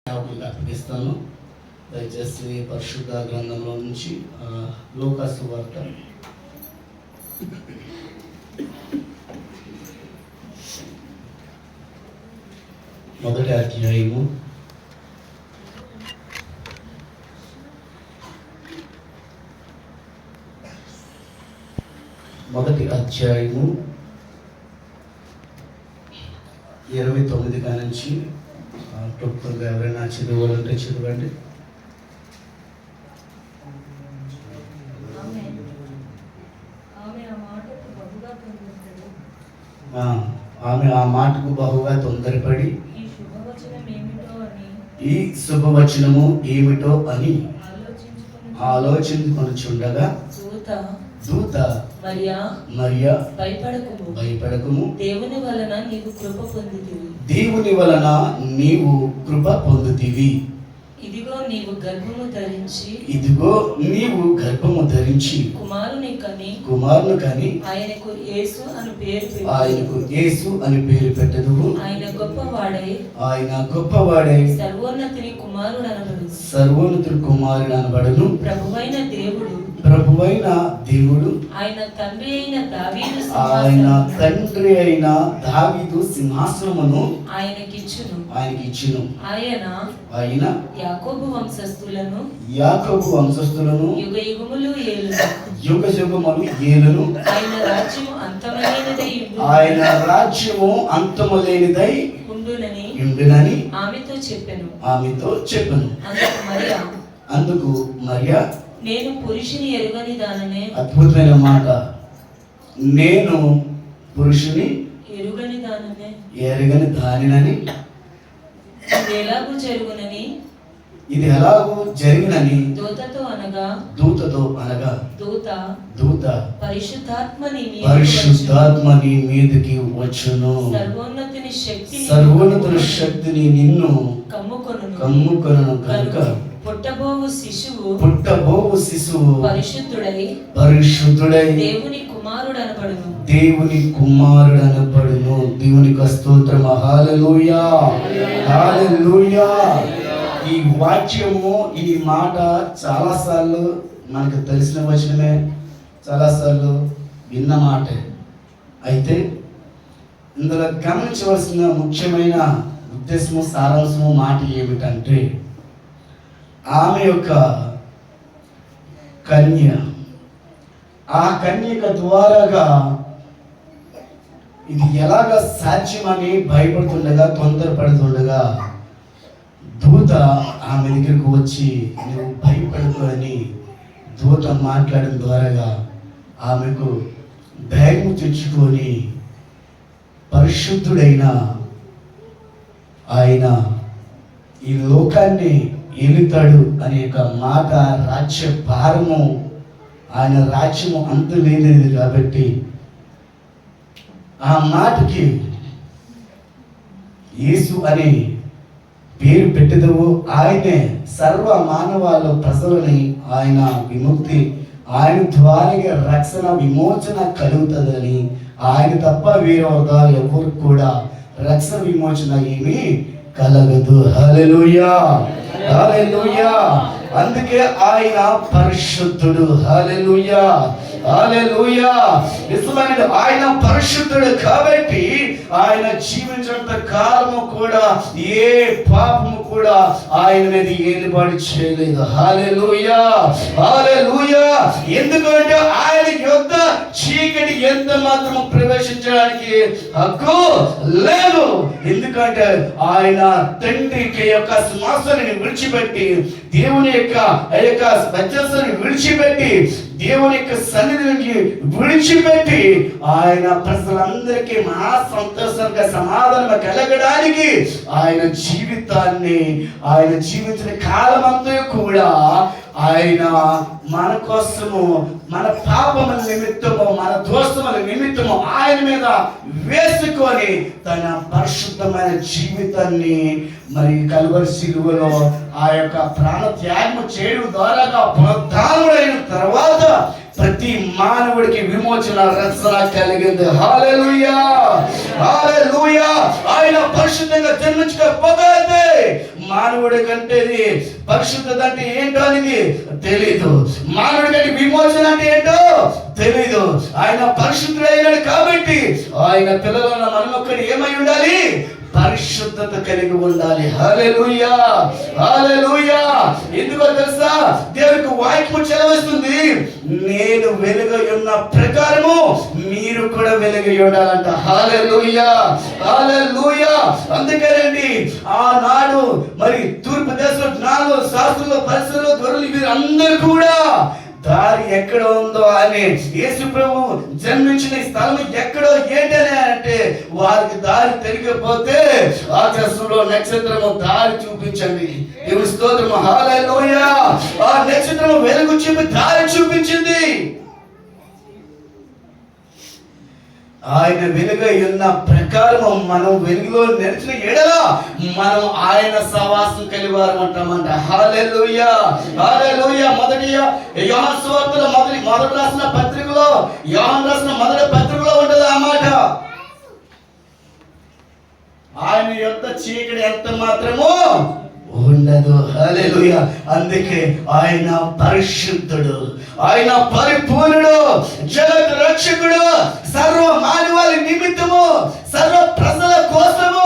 అప్పగిస్తాను. దయచేసి పరిశుద్ధ గ్రంథంలో నుంచి లూకా సువార్త మొదటి అధ్యాయము మొదటి అధ్యాయము 29 నుంచి క్లుప్తంగా ఎవరైనా చదవాలంటే చదవండి. ఆమె ఆ మాటకు బహుగా తొందరపడి ఈ శుభవచనము ఏమిటో అని ఆలోచించుకొనుచుండగా దూత మరియా భయపడకుము, దేవుని వలన నీవు కృప పొందుతివి. ఇదిగో నీవు గర్భము ధరించి కుమారుని కని ఆయనకు యేసు అని పేరు పెట్టదువు. ఆయన గొప్పవాడై సర్వోన్నతుని కుమారుడు అనబడును. ప్రభువైన దేవుడు ఆయన తండ్రి అయిన దావీదు సింహాసనమును ఆయనకిచ్చును. ఆయన యాకోబు వంశస్థులను యుగ యుగములు ఏలును. ఆయన రాజ్యము అంతములేనిదై ఉండునని ఆమెతో చెప్పెను. అందుకు మరియా నేను పురుషుని ఎరుగని దాననే. అద్భుతమైన మాట. నేను పురుషుని ఎరుగని దానినని ఇది ఎలాగూ జరిగినని దూతతో అనగా దూత పరిశుద్ధాత్మ నీ మీదకి వచ్చును. సర్వోన్నతుని శక్తిని నిన్ను కమ్ముకొనును కనుక పుట్టబోవు శిశువు పరిశుద్ధుడై దేవుని కుమారుడు అనబడును. దేవునికి స్తోత్రం. హల్లెలూయా, హల్లెలూయా. ఈ వాక్యము, ఈ మాట చాలాసార్లు మనకు తెలిసిన వచనమే, చాలాసార్లు విన్న మాటే. అయితే ఇందులో గమనించవలసిన ముఖ్యమైన ఉద్దేశము, సారాంశము మాట ఏమిటంటే ఆమె యొక్క కన్య, ఆ కన్యక ద్వారాగా ఇది ఎలాగ సాధ్యమని భయపడుతుండగా, తొందరపడుతుండగా దూత ఆమె దగ్గరకు వచ్చి నువ్వు భయపడకు అని దూత మాట్లాడిన ద్వారాగా ఆమెకు ధైర్యం తెచ్చుకొని పరిశుద్ధుడైన ఆయన ఈ లోకాన్ని ఏలుతాడు అనే ఒక మాట, రాజ్య భారము, ఆయన రాజ్యము అంతు లేనిది కాబట్టి ఆ మాటకి యేసు అని పేరు పెట్టెదవు. ఆయనే సర్వ మానవాళ ప్రజలని ఆయన విముక్తి, ఆయన ద్వారా రక్షణ విమోచన కలుగుతుందని, ఆయన తప్ప వేరే ఎవరు కూడా రక్షణ విమోచన ఏమీ కలగదు. హల్లెలూయా, హల్లెలూయా. అందుకే ఆయన పరిశుద్ధుడు. హల్లెలూయా, హల్లెలూయా. నిజమైన ఆయన పరిశుద్ధుడు కాబట్టి ఆయన జీవించినంత కాలము కూడా ఏ పాపము కూడా ఆయన మీద ఏలుబడి చేయలేదు. హల్లెలూయా, హల్లెలూయా. ఎందుకంటే ఆయన యొద్ద చీకటి ఎంత మాత్రం ప్రవేశించడానికి హక్కు లేదు. ఎందుకంటే ఆయన తండ్రికి యొక్క సింహాసనాన్ని విడిచిపెట్టి, దేవుని యొక్క మధ్యస్థాన్ని విడిచిపెట్టి, దేవుని యొక్క సన్నిధిని విడిచిపెట్టి ఆయన ప్రజలందరికీ మహా సంతోషంగా సమాధానం కలగడానికి ఆయన జీవితాన్ని, ఆయన జీవించిన కాలమంతా కూడా ఆయన మన కోసము, మన పాపముల నిమిత్తము, మన దోషముల నిమిత్తము ఆయన మీద వేసుకొని తన పరిశుద్ధమైన జీవితాన్ని మరి కల్వరి శిలువలో ఆ యొక్క ప్రాణ త్యాగం చేయడం ద్వారా పునరుద్ధానుడైన తర్వాత ప్రతి మానవుడికి విమోచన రక్షణ కలిగింది. హల్లెలూయా, హల్లెలూయా. ఆయన పరిశుద్ధంగా జన్మించకపోతే మానవుడి కంటే పరిశుద్ధత అంటే ఏంటో అనేది తెలీదు, మానవుడి కంటే విమోచన అంటే ఏంటో తెలీదు. ఆయన పరిశుద్ధుడైనాడు కాబట్టి ఆయన పిల్లలను మనం ఒక్కటి ఏమై ఉండాలి? పరిశుద్ధత కలిగి ఉండాలి. హల్లెలూయా, హల్లెలూయా. ఎందుకో తెలుసా? దేవునికి వాక్యము చెలవిస్తుంది, నేను వెలుగై ఉన్న ప్రకారము మీరు కూడా వెలుగై ఉండాలంట. హల్లెలూయా, హల్లెలూయా. అందుకేనండి ఆనాడు మరి తూర్పు దేశంలో జ్ఞానులు, శాస్త్రులు, పరిసరులు, దొరలు వీరందరూ కూడా దారి ఎక్కడ ఉందో అని, యేసు ప్రభు జన్మించిన స్థలం ఎక్కడో ఏంటనే అంటే వారికి దారి తెలియకపోతే ఆకాశంలో నక్షత్రము దారి చూపించండి. దేవుని స్తోత్రము, హల్లెలూయా. ఆ నక్షత్రము వెలుగు చూపి దారి చూపించింది. ఆయన వెలుగై ఉన్న ప్రకారం మనం వెలుగులో నడిచిన ఎడల మనం ఆయన సహవాసం కలివారు అంటామంట. హల్లెలూయా, హల్లెలూయా. మొదటి యోహాను సువార్తలో మొదటి రాసిన పత్రికలో, యోహాను రాసిన మొదటి పత్రికలో ఉండదు ఆ మాట. ఆయన యొక్క చీకటి ఎంత మాత్రమో ఉండదు. హల్లెలూయా. అందుకే ఆయన పరిశుద్ధుడు, ఆయన పరిపూర్ణుడు, జగత్ రక్షకుడు, సర్వ మానవాళి నిమిత్తము, సర్వ ప్రజల కోసము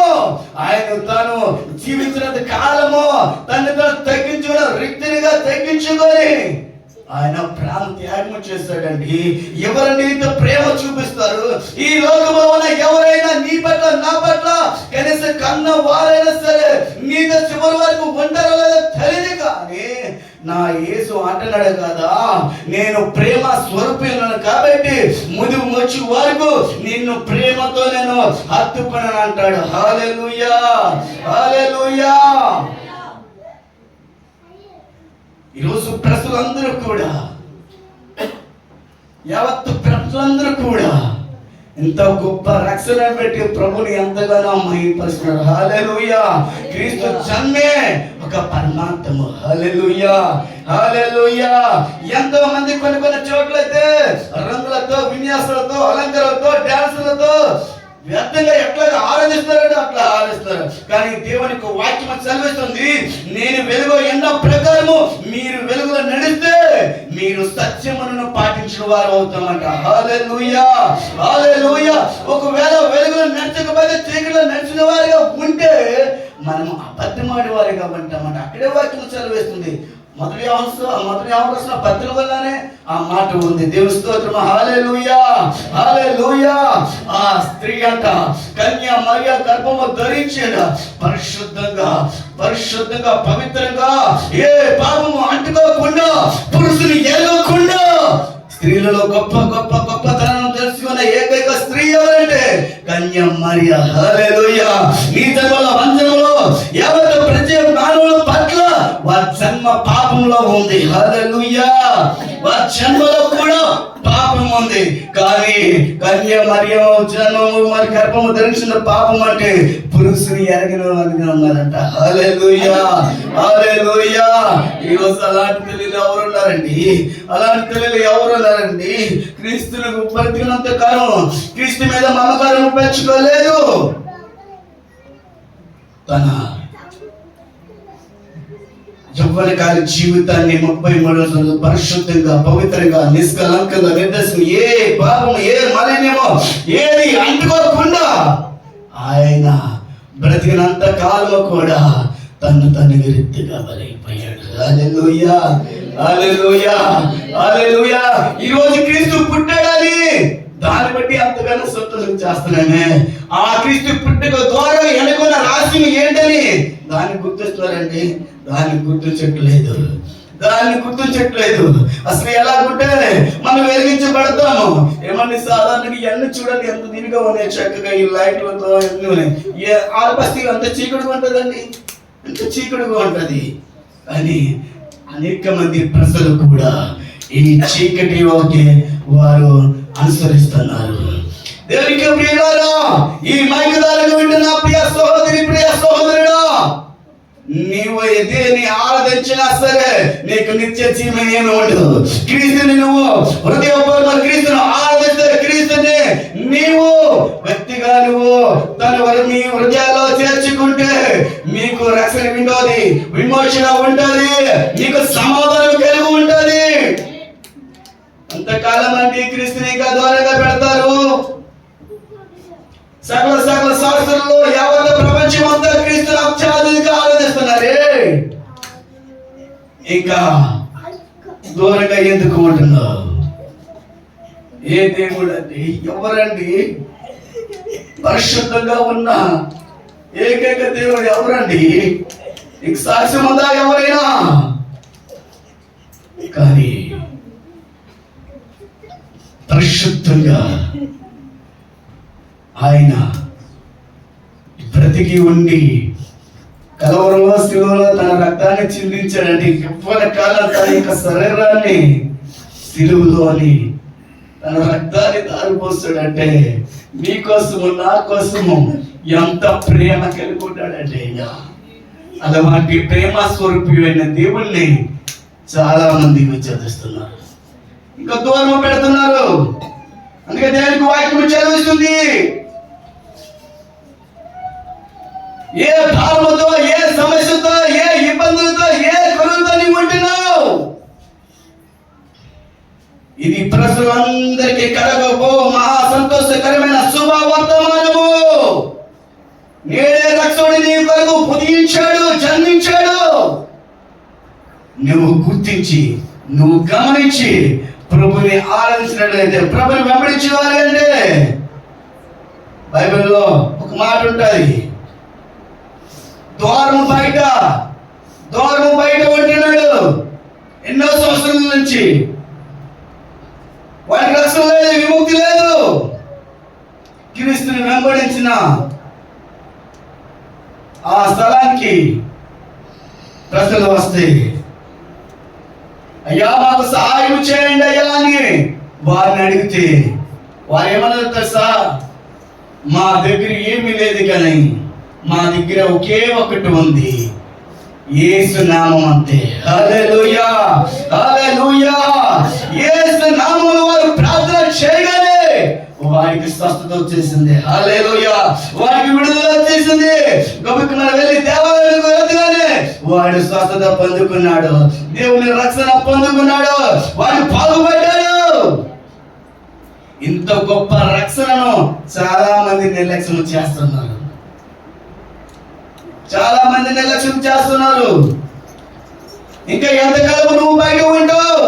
ఆయన తాను జీవించినంత కాలము తను తగ్గించుకున్న రిక్తినిగా తగ్గించుకొని ఆయన ప్రాణ త్యాగం చేస్తాడండి. ఎవరు నీతో ప్రేమ చూపిస్తారు? ఈ లోకంలో ఉన్న ఎవరైనా నీ పట్ల, నా పట్ల కనీసం కన్న వారైనా సరే నీతో చివరి వరకు ఉంటారో లేదో తెలియదు. కానీ నా యేసు అంటున్నాడు కదా, నేను ప్రేమ స్వరూపిస్తున్నాను కాబట్టి ముదుగు వచ్చి వరకు నిన్ను ప్రేమతో నేను హత్తుకున్నాను అంటాడు. హల్లెలూయా, హల్లెలూయా. ఈరోజు ప్రజలందరూ కూడా, యావత్తు ప్రజలందరూ కూడా ఇంత గొప్ప రక్షణ పెట్టి ప్రభుని ఎంతగానో మహిమపరుస్తున్నారు. హల్లెలూయా. క్రీస్తు జన్మే ఒక పరమార్థము. హల్లెలూయా, హల్లెలూయా. ఎంతో మంది కొన్ని చోట్లయితే రంగులతో, విన్యాసాలతో, అలంకారాలతో, డాన్సులతో వ్యర్థంగా ఎట్లాగా ఆరాధిస్తారంటే అట్లా ఆరాధిస్తారు. కానీ దేవునికి వాక్యం చదివిస్తుంది, నేను వెలుగు ఎన్న ప్రకారము మీరు వెలుగులో నడిస్తే మీరు సత్యమును పాటించిన వారు అవుతామంట. హల్లెలూయా, హల్లెలూయా. ఒకవేళ వెలుగులో నడచకపోతే చీకటిలో నడిచిన వారిగా ఉంటే మనం అబద్ధమాడే వారిగా ఉంటామంట. అక్కడే వాక్యం చదివేస్తుంది. మొదటి రాసిన పత్రిక వల్లనే ఆ మాట ఉంది. దేవుని స్తోత్రం, హల్లెలూయా, హల్లెలూయా. ఆ స్త్రీ అంట కన్య మరియ గర్భము ధరించిన పరిశుద్ధంగా, పరిశుద్ధంగా, పవిత్రంగా, ఏ పాపము అంటుకోకుండా, పురుషుని ఎరగకుండా, స్త్రీలలో గొప్ప గొప్ప గొప్పతనం తెలుసుకున్న ఏకైక స్త్రీ ఎవరంటే కన్య మరియ. హల్లెలూయా. ఈ జన్మలో వంశంలో యావత్ ప్రతి మానవుల పట్ల వారి జన్మ పాపంలో ఉంది. హల్లెలూయా. వారి జన్మలో కూడా పాపం ఉంది. కానీ కన్య మరియ జన్మము మరి గర్భము ధరించిన పాపం అంటే పురుషుని ఎరగిన వారిగా ఉన్నారంట. హల్లెలూయా, హల్లెలూయా. ఈరోజు అలాంటి పిల్లలు ఎవరు ఉన్నారండి? అలాంటి పిల్లలు ఎవరు ఉన్నారండి? క్రీస్తులకు బ్రతికినంత కాలం క్రీస్తు మీద మమకారం పెంచుకోలేదు. తన యవ్వనకాల జీవితాన్ని 33 రోజులు పరిశుద్ధంగా, పవిత్రంగా, నిష్కలంకంగా, నిర్దోషం, ఏ పాపం, ఏ మాలిన్యమో ఏది అంటుకోకుండా ఆయన బ్రతికినంత కాలము కూడా తను విరుద్ధంగా బలైపోయాడు. హల్లెలూయా, హల్లెలూయా, హల్లెలూయా. ఈ రోజు క్రీస్తు పుట్టాడని దాన్ని బట్టి అంతగానో సంతోషం చేస్తున్నానే. ఆ క్రీస్తు పుట్టుక ద్వారా ఎన్నుకున్న రాశి ఏంటని దాన్ని గుర్తిస్తున్నారండి. దాన్ని గుర్తించట్లేదు, దాన్ని గుర్తించట్లేదు. అసలు ఎలాగుంటే మనం వెలిగించబడతాము. ఏమన్నా సాధారణంగా ఇవన్నీ చూడండి ఎంత దీనిగా ఉన్నాయి, చక్కగా ఈ లైట్లతో ఎన్ని ఉన్నాయి. ఆల్పస్తి అంత చీకటిగా ఉంటుందండి, ఎంత చీకటిగా ఉంటుంది. కానీ అనేక మంది ప్రజలు కూడా ఈ చీకటి వారు అనుసరిస్తున్నారు. దేవునికి ప్రియులారా, ఈ మైక్ ద్వారా వింటున్న ప్రియ సహోదరి, ప్రియ సహోదరుడా, నీవు దేని ఆరాధించినా సరే నీకు నిత్య జీవం ఏమి ఉండదు. క్రీస్తుని నువ్వు హృదయపూర్వకంగా క్రీస్తును ఆరాధిస్తే, క్రీస్తుని నీవు వ్యక్తిగా నువ్వు నీ హృదయాల్లో చేర్చుకుంటే మీకు రక్షణ ఉంటుంది, విమోచన ఉంటుంది, నీకు సమాధానం కలిగి ఉంటుంది. అంతకాలం అంటే క్రీస్తుని ఇంకా దూరంగా పెడతారు. సకల శాస్త్రంలో యావత్ ప్రపంచం అంతా క్రీస్తుని అత్యాధికంగా ఆరాధిస్తున్నారే, ఇంకా దూరంగా ఎందుకు ఉంటున్నావు? ఏ దేవుడు అండి? ఎవరండి? పరిశుద్ధంగా ఉన్న ఏకైక దేవుడు ఎవరండి? నీకు సాక్ష్యం ఉందా ఎవరైనా? కానీ పరిశుద్ధంగా ఆయన బ్రతికి ఉండి కలవరంలో శిలువలో తన రక్తాన్ని చిందించాడంటే, ఎవ్వరి కాలం తన యొక్క శరీరాన్ని శిలువలో అని తన రక్తాన్ని దారిపోస్తాడంటే, మీకోసము నా కోసము ఎంత ప్రేమ కలిగి ఉంటాడంటే, అలాంటి ప్రేమ స్వరూపమైన దేవుణ్ణి చాలా మంది విచారిస్తున్నారు, ఇంకా దూరం పెడుతున్నారు. అందుకే దేవునికి వాక్యం చదివిస్తుంది, ఏ భారముతో, ఏ సమస్యతో, ఏ ఇబ్బందులతో, ఏ కొరతతో నీవు ఉంటున్నావు, ఇది ప్రజలందరికీ కలగబో మహా సంతోషకరమైన శుభవర్తమానము. నేడే రక్షకుడు నీ కొరకు ఉదయించాడు, జన్మించాడు. నువ్వు గుర్తించి, నువ్వు గమనించి ప్రభుని ఆరాధించినట్లయితే, ప్రభుని వెంబడించిన వారంటే, బైబిల్లో ఒక మాట ఉంటుంది, ద్వారము బయట ఉంటున్నాడు ఎన్నో సంవత్సరాల నుంచి, వాడికి రక్షణ లేదు, విముక్తి లేదు. క్రీస్తుని వెంబడించిన ఆ స్థలానికి ప్రజలు వస్తే, అయ్యా మాకు సహాయం చేయండి అయ్యా అని వారిని అడిగితే, వారు ఏమన్నారు తెలుసా? మా దగ్గర ఏమీ లేదు కానీ మా దగ్గర ఒకే ఒకటి ఉంది, యేసు నామం అంతే. హల్లెలూయా, హల్లెలూయా. యేసు నామములో వారు ప్రార్థన చేయగానే వారికి స్వస్థత వచ్చేసింది. హల్లెలూయా. వారికి విడుదల వచ్చేసింది. గొప్పగా వెళ్ళి దేవాలయానికి వెళ్తూనే వాడు స్వస్థత పొందుకున్నాడు, దేవుని రక్షణ పొందుకున్నాడు, వాడు బాగుపడ్డాడు. ఇంత గొప్ప రక్షణను చాలా మంది నిర్లక్ష్యం చేస్తున్నారు, చాలా మంది నిర్లక్ష్యం చేస్తున్నారు. ఇంకా ఎంతకాలం నువ్వు బయట ఉంటావు?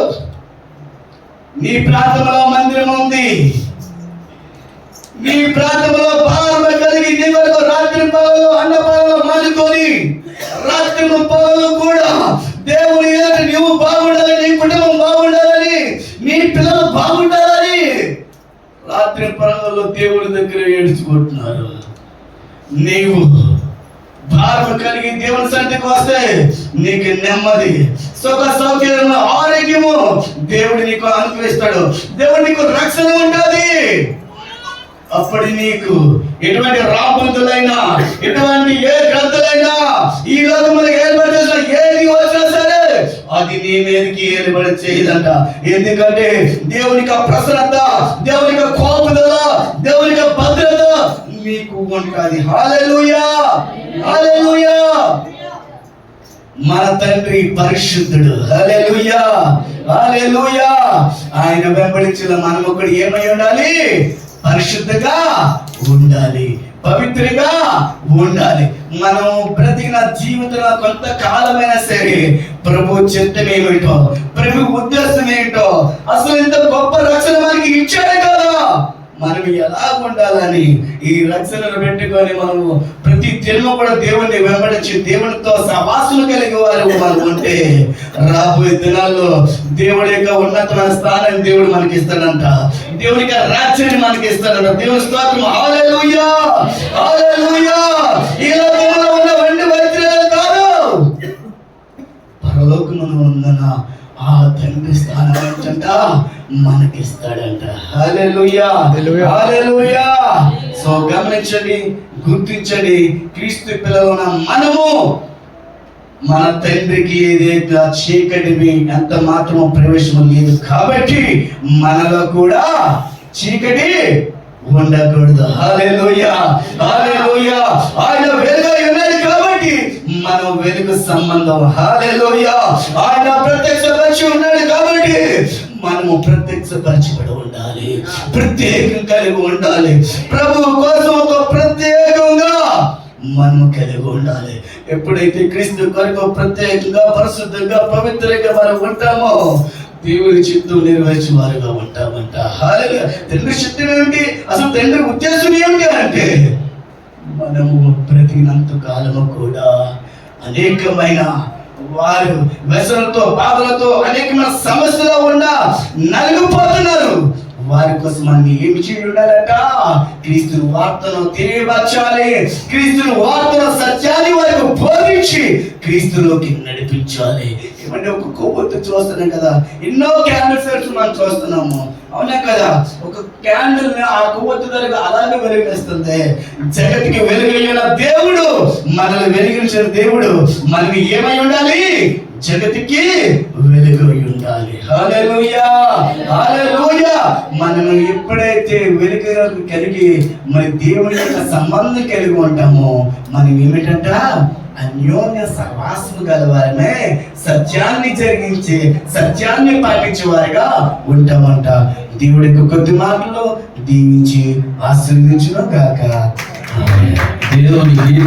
నీ ప్రాంతంలో మందిరం ఉంది, నీ ప్రాంతంలో భారం కలిగి నీ వరకు రాత్రి పగలు అన్నపాలలో మానుకొని రాత్రి పగలు కూడా దేవుని ఎదుట నీవు బాగుండాలని, నీ కుటుంబం బాగుండాలని, నీ పిల్లలు బాగుండాలని రాత్రి పగలు దేవుడి దగ్గర ఏడ్చుకుంటున్నారు. నీవు భారం కలిగి దేవుని సన్నిధికి వస్తే నీకు నెమ్మది, సుఖ సౌకర్యం, ఆరోగ్యము దేవుడు నీకు అనుగ్రహిస్తాడు, దేవుడు నీకు రక్షణ ఉంటుంది. అప్పటి నీకు ఎటువంటి రాబందులైనా, ఎటువంటి ఏ గ్రంథులైనా, ఈ లోకములో ఏర్పాటు చేసిన ఏది వచ్చినా సరే అది నీ మీదకి ఏర్పడి చేయదంట. ఎందుకంటే దేవునికి ప్రసన్నత, దేవునికి కోపదల, దేవునికి భద్రత మీకు ఉంటుంది. హల్లెలూయా, హల్లెలూయా. మన తండ్రి పరిశుద్ధుడు. హల్లెలూయా, హల్లెలూయా. ఆయన వెంబడించిన మనము కూడా ఏమై ఉండాలి? పరిశుద్ధంగా ఉండాలి, పవిత్రంగా ఉండాలి. మనం బ్రతికిన జీవితంలో కొంతకాలమైనా సరే ప్రభు చిత్తం ఏమిటో, ప్రభు ఉద్దేశం ఏమిటో, అసలు ఇంత గొప్ప రక్షణ మనకి ఇచ్చాడు కదా, మనం ఎలా ఉండాలని ఈ రక్షణను పెట్టుకొని మనము ప్రతి దినము కూడా దేవుణ్ణి వెంబడించి దేవునితో సహవాసము కలిగి వారు మనం ఉంటే రాబోయే దినాల్లో దేవుడి యొక్క ఉన్నతమైన స్థానాన్ని దేవుడు మనకి ఇస్తాడంట, దేవుని యొక్క రాజ్యాన్ని మనకి ఇస్తాడంట. దేవుని స్తోత్రం. హల్లెలూయా, హల్లెలూయా. ఈ లోకంలో ఉన్న వెండి వైద్యులు కాదు, పరలోకమున ఉన్న ఆ తండ్రి స్థానం ఏంటంట మనకిస్తాడంట. హల్లెలూయా, హల్లెలూయా. సో గమనించండి, గుర్తించండి, క్రీస్తు పిల్లలు మనము మన తండ్రికి ఏదైతే ఆ చీకటివి ఎంత మాత్రమో ప్రవేశం లేదు కాబట్టి మనలో కూడా చీకటి ఉండకూడదు. హల్లెలూయా, హల్లెలూయా. ఆయన వెలుగై ఉన్నాడు కాబట్టి మనం వెలుగు సంబంధం. హల్లెలూయా. ఆయన ప్రత్యక్షపరిచి ఉన్నాడు కాబట్టి మనము ప్రత్యక్షపరచబడి ఉండాలి, ప్రత్యేకం కలిగి ఉండాలి. ప్రభువు కోసం ఒక ప్రత్యేకంగా మనము కలిగి ఉండాలి. ఎప్పుడైతే క్రీస్తు కొరకు ప్రత్యేకంగా పరిశుద్ధంగా పవిత్రంగా మనం ఉంటామో దేవుని చిత్తం నెరవేర్చి వారుగా ఉంటామంట. హల్లెలూయా. తండ్రి చిత్తం ఏమిటి? అసలు తండ్రి ఉద్దేశం ఏమిటి అంటే మనము బ్రతికినంత కాలము కూడా అనేకమైన వారు వ్యసనంతో బాధలతో అనేకమైన సమస్యలో ఉన్న నలిగిపోతున్నారు. వారి కోసం మనం ఏమి చేయి ఉండాలట? క్రీస్తు వార్తను తెలియపరచాలి, క్రీస్తు వార్తను సత్యాన్ని వారికి బోధించి క్రీస్తులోకి నడిపించాలి. ఏమంటే ఒక కొవ్వొత్తు చూస్తున్నాం కదా, ఎన్నో క్యాండిల్స్ మనం చూస్తున్నాము, అవునా కదా? ఒక క్యాండిల్ ఆ కొవ్వొత్తు ధరకు అలాగే వెలిగిస్తుంది. జగతికి వెలుగైన దేవుడు, మనల్ని వెలిగించిన దేవుడు మనం ఏమై ఉండాలి? జగతికి వెలుగై ఉండాలి. హల్లెలూయా, హల్లెలూయా. మనం ఎప్పుడైతే వెలుగు కలిగి మరి దేవుని యొక్క సంబంధం కలిగి ఉంటామో మనం ఏమిటంట? అన్యోన్య సహవాసము గలవారమే సత్యాన్ని జరిగించి సత్యాన్ని పాటించే వారిగా ఉంటామంట. దేవుడికి కొద్ది మాటలు దీవించి ఆశీర్వదించును గాక. దేవునికి